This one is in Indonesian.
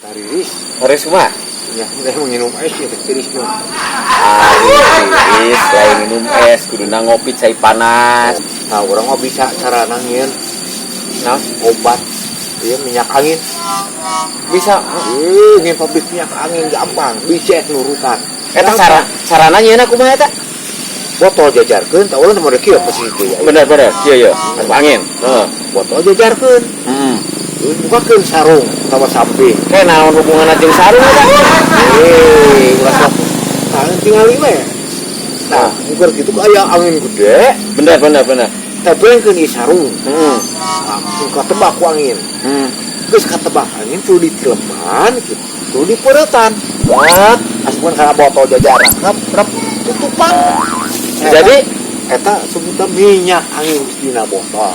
Tariris. Horis mah. Ya, udah minum es ya tiris mah. Tiris lain minum es kuduna ngopi cai panas. Nah, orang mah bisa cara nangin. Nah, obat iya minyak angin. Bisa. Ini pabrik minyak angin gampang, bisa nurutan. Eta carana nyeuna kumaha eta? Botol jajarkeun, tah urang teh kieu pasti itu ya. Bener kieu angin. Heeh. Botol jajarkeun. Bukakeun sarung sama samping. Kayak naon hubunganna jeung sarung eta? Ulah sok. Nah, tinggal lima ya. Nah, ukur gitu aya angin gede. Bener. Tabengkeun ieu sarung. Langsung katebak ku angin. Geus katebak angin tuh diteleman gitu. Tuh dipeuretan. Wat, asupan kana botol jajaran. Rep tutupan. Jadi eta sebutan minyak angin dina botol.